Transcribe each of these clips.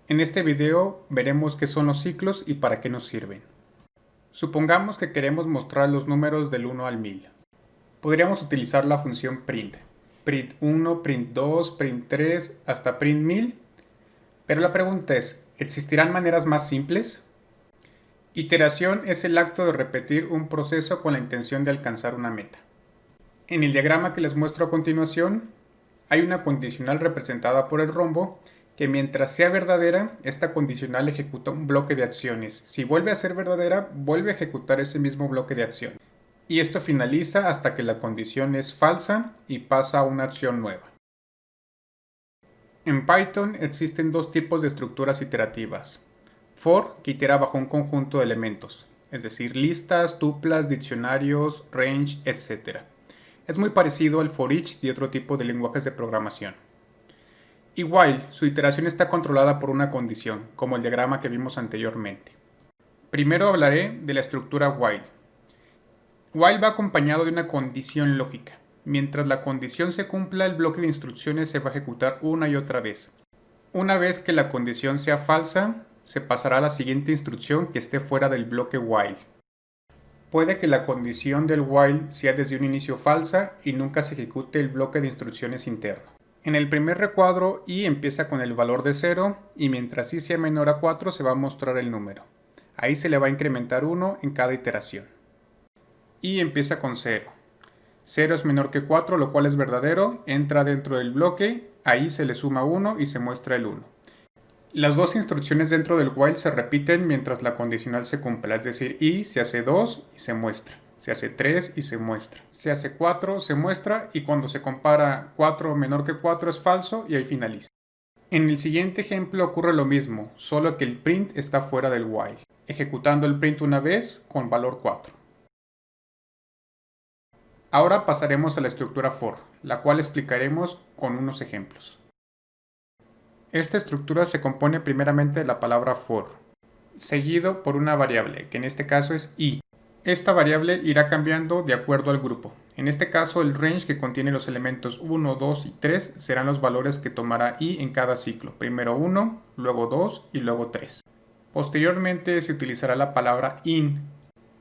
En este video veremos qué son los ciclos y para qué nos sirven. Supongamos que queremos mostrar los números del 1 al 1000. Podríamos utilizar la función print. Print 1, print 2, print 3, hasta print 1000. Pero la pregunta es, ¿existirán maneras más simples? Iteración es el acto de repetir un proceso con la intención de alcanzar una meta. En el diagrama que les muestro a continuación, hay una condicional representada por el rombo que mientras sea verdadera, esta condicional ejecuta un bloque de acciones. Si vuelve a ser verdadera, vuelve a ejecutar ese mismo bloque de acciones. Y esto finaliza hasta que la condición es falsa y pasa a una acción nueva. En Python existen dos tipos de estructuras iterativas. For, que itera bajo un conjunto de elementos, es decir, listas, tuplas, diccionarios, range, etc. Es muy parecido al for each de otro tipo de lenguajes de programación. Y while, su iteración está controlada por una condición, como el diagrama que vimos anteriormente. Primero hablaré de la estructura while. While va acompañado de una condición lógica. Mientras la condición se cumpla, el bloque de instrucciones se va a ejecutar una y otra vez. Una vez que la condición sea falsa, se pasará a la siguiente instrucción que esté fuera del bloque while. Puede que la condición del while sea desde un inicio falsa y nunca se ejecute el bloque de instrucciones interno. En el primer recuadro i empieza con el valor de 0 y mientras i sea menor a 4 se va a mostrar el número. Ahí se le va a incrementar 1 en cada iteración. I empieza con 0. 0 es menor que 4, lo cual es verdadero, entra dentro del bloque, ahí se le suma 1 y se muestra el 1. Las dos instrucciones dentro del while se repiten mientras la condicional se cumpla, es decir, i se hace 2 y se muestra. Se hace 3 y se muestra. Se hace 4, se muestra y cuando se compara 4 menor que 4 es falso y ahí finaliza. En el siguiente ejemplo ocurre lo mismo, solo que el print está fuera del while, ejecutando el print una vez con valor 4. Ahora pasaremos a la estructura for, la cual explicaremos con unos ejemplos. Esta estructura se compone primeramente de la palabra for, seguido por una variable, que en este caso es i. Esta variable irá cambiando de acuerdo al grupo. En este caso, el range que contiene los elementos 1, 2 y 3 serán los valores que tomará i en cada ciclo. Primero 1, luego 2 y luego 3. Posteriormente se utilizará la palabra in.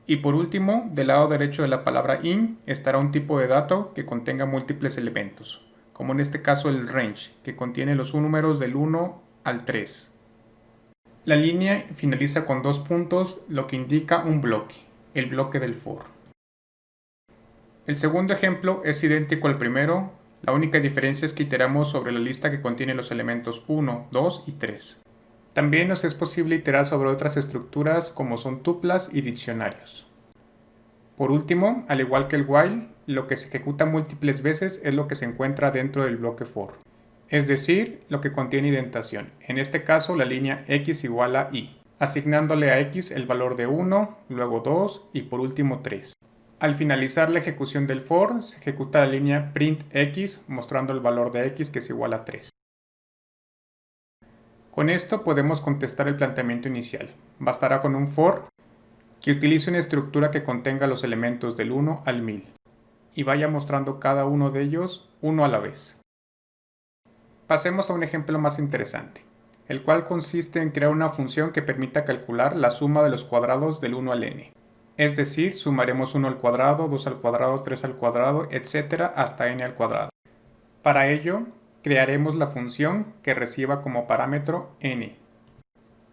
Y por último, del lado derecho de la palabra in estará un tipo de dato que contenga múltiples elementos, como en este caso el range, que contiene los números del 1 al 3. La línea finaliza con 2 puntos, lo que indica un bloque, el bloque del for. El segundo ejemplo es idéntico al primero, la única diferencia es que iteramos sobre la lista que contiene los elementos 1, 2 y 3. También nos es posible iterar sobre otras estructuras como son tuplas y diccionarios. Por último, al igual que el while, lo que se ejecuta múltiples veces es lo que se encuentra dentro del bloque for, es decir, lo que contiene indentación, en este caso la línea x igual a y, asignándole a x el valor de 1, luego 2 y por último 3. Al finalizar la ejecución del for, se ejecuta la línea print x mostrando el valor de x que es igual a 3. Con esto podemos contestar el planteamiento inicial. Bastará con un for que utilice una estructura que contenga los elementos del 1 al 1000 y vaya mostrando cada uno de ellos uno a la vez. Pasemos a un ejemplo más interesante, el cual consiste en crear una función que permita calcular la suma de los cuadrados del 1 al n. Es decir, sumaremos 1 al cuadrado, 2 al cuadrado, 3 al cuadrado, etc. hasta n al cuadrado. Para ello, crearemos la función que reciba como parámetro n.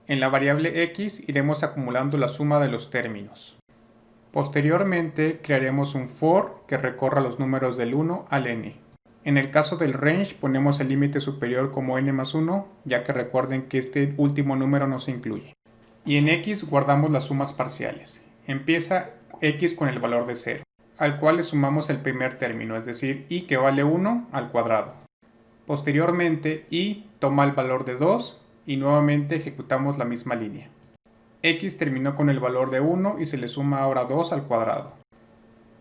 En la variable x iremos acumulando la suma de los términos. Posteriormente crearemos un for que recorra los números del 1 al n. En el caso del range ponemos el límite superior como n más 1, ya que recuerden que este último número no se incluye. Y en x guardamos las sumas parciales. Empieza x con el valor de 0, al cual le sumamos el primer término, es decir, y que vale 1 al cuadrado. Posteriormente, y toma el valor de 2 y nuevamente ejecutamos la misma línea. X terminó con el valor de 1 y se le suma ahora 2 al cuadrado.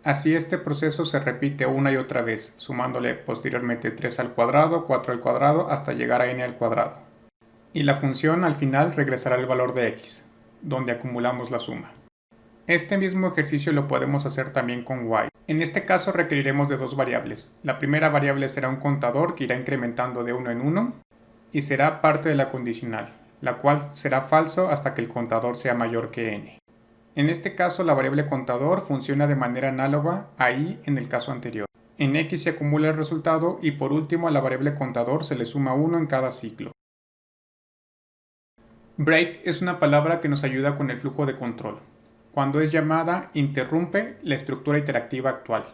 Así este proceso se repite una y otra vez, sumándole posteriormente 3 al cuadrado, 4 al cuadrado, hasta llegar a n al cuadrado. Y la función al final regresará el valor de x, donde acumulamos la suma. Este mismo ejercicio lo podemos hacer también con while. En este caso requeriremos de dos variables. La primera variable será un contador que irá incrementando de 1 en 1 y será parte de la condicional. la cual será falso hasta que el contador sea mayor que n. En este caso la variable contador funciona de manera análoga a i en el caso anterior. En x se acumula el resultado y por último a la variable contador se le suma 1 en cada ciclo. Break es una palabra que nos ayuda con el flujo de control. Cuando es llamada, interrumpe la estructura interactiva actual.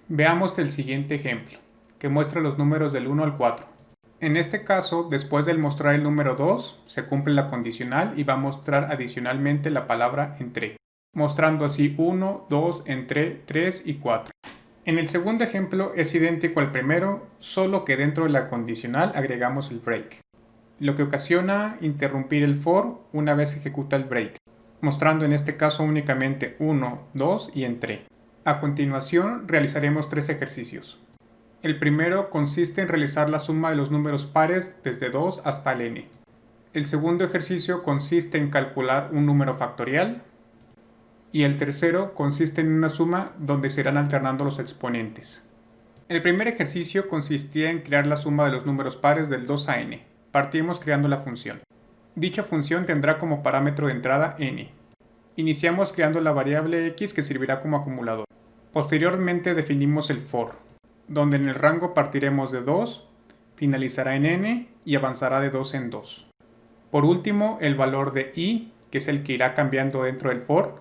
Veamos el siguiente ejemplo, que muestra los números del 1 al 4. En este caso, después del mostrar el número 2, se cumple la condicional y va a mostrar adicionalmente la palabra entre, mostrando así 1, 2, entre, 3 y 4. En el segundo ejemplo es idéntico al primero, solo que dentro de la condicional agregamos el break, lo que ocasiona interrumpir el for una vez ejecuta el break, mostrando en este caso únicamente 1, 2 y entre. A continuación realizaremos 3 ejercicios. El primero consiste en realizar la suma de los números pares desde 2 hasta el n. El segundo ejercicio consiste en calcular un número factorial. Y el tercero consiste en una suma donde se irán alternando los exponentes. El primer ejercicio consistía en crear la suma de los números pares del 2 a n. Partimos creando la función. Dicha función tendrá como parámetro de entrada n. Iniciamos creando la variable x que servirá como acumulador. Posteriormente definimos el for, donde en el rango partiremos de 2, finalizará en n y avanzará de 2 en 2. Por último, el valor de i, que es el que irá cambiando dentro del for,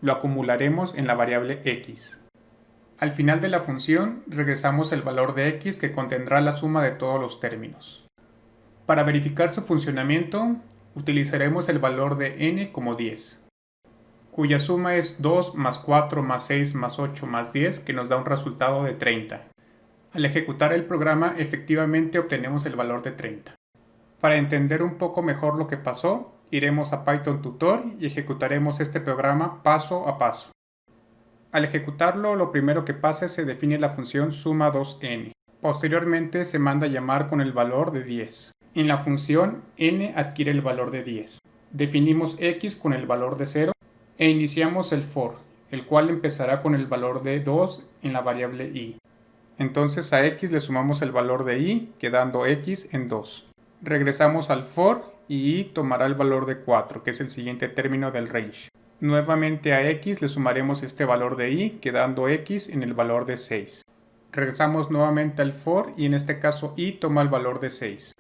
lo acumularemos en la variable x. Al final de la función, regresamos el valor de x que contendrá la suma de todos los términos. Para verificar su funcionamiento, utilizaremos el valor de n como 10, cuya suma es 2 más 4 más 6 más 8 más 10, que nos da un resultado de 30. Al ejecutar el programa, efectivamente obtenemos el valor de 30. Para entender un poco mejor lo que pasó, iremos a Python Tutor y ejecutaremos este programa paso a paso. Al ejecutarlo, lo primero que pasa es que se define la función suma2n. Posteriormente se manda a llamar con el valor de 10. En la función, n adquiere el valor de 10. Definimos x con el valor de 0 e iniciamos el for, el cual empezará con el valor de 2 en la variable i. Entonces a x le sumamos el valor de i, quedando x en 2. Regresamos al for y i tomará el valor de 4, que es el siguiente término del range. Nuevamente a x le sumaremos este valor de i, quedando x en el valor de 6. Regresamos nuevamente al for y en este caso i toma el valor de 6.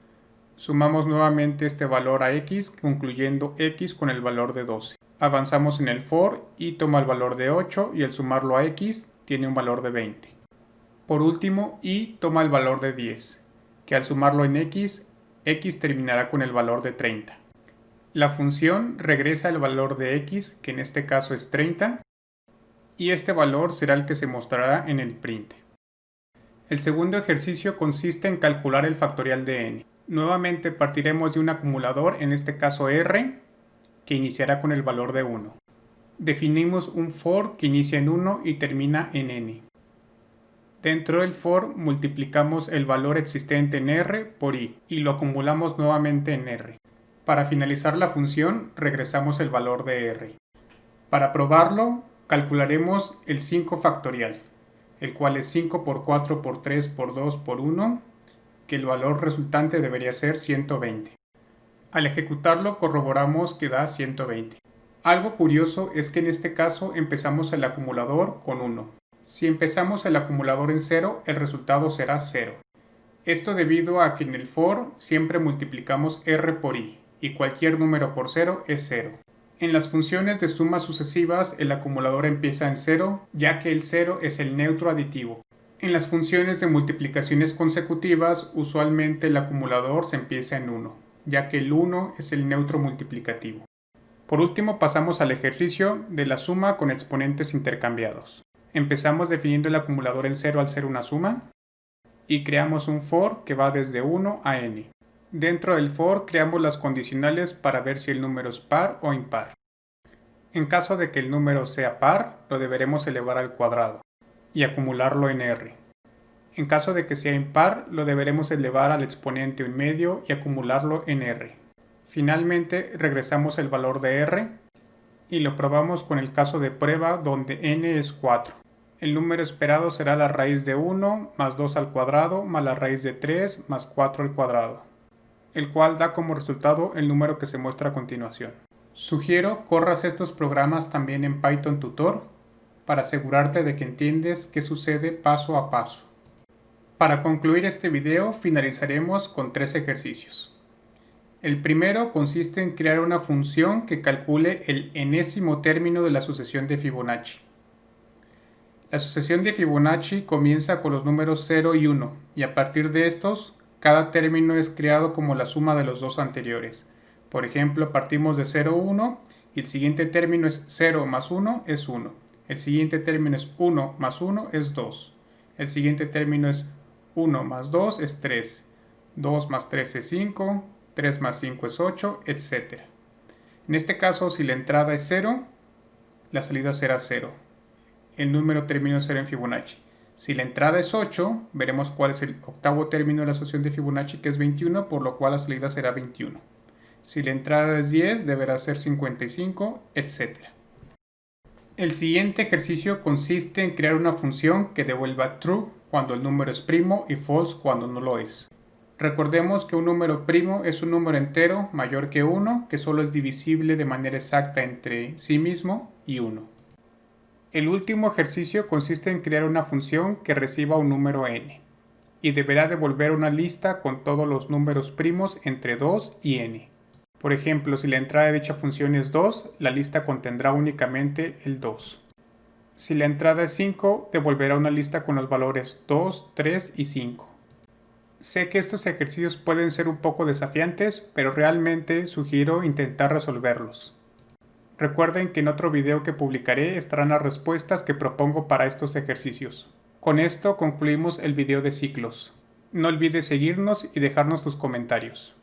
Sumamos nuevamente este valor a x, concluyendo x con el valor de 12. Avanzamos en el for, i toma el valor de 8 y al sumarlo a x tiene un valor de 20. Por último, i toma el valor de 10, que al sumarlo en x terminará con el valor de 30. La función regresa el valor de x, que en este caso es 30, y este valor será el que se mostrará en el print. El segundo ejercicio consiste en calcular el factorial de n. Nuevamente partiremos de un acumulador, en este caso r, que iniciará con el valor de 1. Definimos un for que inicia en 1 y termina en n. Dentro del for multiplicamos el valor existente en r por i y lo acumulamos nuevamente en r. Para finalizar la función regresamos el valor de r. Para probarlo calcularemos el 5 factorial, el cual es 5 por 4 por 3 por 2 por 1, que el valor resultante debería ser 120. Al ejecutarlo corroboramos que da 120. Algo curioso es que en este caso empezamos el acumulador con 1. Si empezamos el acumulador en 0, el resultado será 0. Esto debido a que en el for siempre multiplicamos r por i, y cualquier número por 0 es 0. En las funciones de sumas sucesivas, el acumulador empieza en 0, ya que el 0 es el neutro aditivo. En las funciones de multiplicaciones consecutivas, usualmente el acumulador se empieza en 1, ya que el 1 es el neutro multiplicativo. Por último, pasamos al ejercicio de la suma con exponentes intercambiados. Empezamos definiendo el acumulador en 0 al ser una suma y creamos un for que va desde 1 a n. Dentro del for creamos las condicionales para ver si el número es par o impar. En caso de que el número sea par, lo deberemos elevar al cuadrado y acumularlo en r. En caso de que sea impar, lo deberemos elevar al exponente 1/2 y acumularlo en r. Finalmente, regresamos el valor de r y lo probamos con el caso de prueba donde n es 4. El número esperado será la raíz de 1 más 2 al cuadrado más la raíz de 3 más 4 al cuadrado. el cual da como resultado el número que se muestra a continuación. Sugiero corras estos programas también en Python Tutor para asegurarte de que entiendes qué sucede paso a paso. Para concluir este video finalizaremos con 3 ejercicios. El primero consiste en crear una función que calcule el enésimo término de la sucesión de Fibonacci. La sucesión de Fibonacci comienza con los números 0 y 1 y a partir de estos cada término es creado como la suma de los dos anteriores. Por ejemplo, partimos de 0, 1 y el siguiente término es 0 más 1 es 1. El siguiente término es 1 más 1 es 2. El siguiente término es 1 más 2 es 3. 2 más 3 es 5. 3 más 5 es 8, etc. En este caso, si la entrada es 0, la salida será 0. El número termina en 0 en Fibonacci. Si la entrada es 8, veremos cuál es el octavo término de la sucesión de Fibonacci, que es 21, por lo cual la salida será 21. Si la entrada es 10, deberá ser 55, etc. El siguiente ejercicio consiste en crear una función que devuelva true cuando el número es primo y false cuando no lo es. Recordemos que un número primo es un número entero mayor que 1 que solo es divisible de manera exacta entre sí mismo y 1. El último ejercicio consiste en crear una función que reciba un número n y deberá devolver una lista con todos los números primos entre 2 y n. Por ejemplo, si la entrada de dicha función es 2, la lista contendrá únicamente el 2. Si la entrada es 5, devolverá una lista con los valores 2, 3 y 5. Sé que estos ejercicios pueden ser un poco desafiantes, pero realmente sugiero intentar resolverlos. Recuerden que en otro video que publicaré estarán las respuestas que propongo para estos ejercicios. Con esto concluimos el video de ciclos. No olvides seguirnos y dejarnos tus comentarios.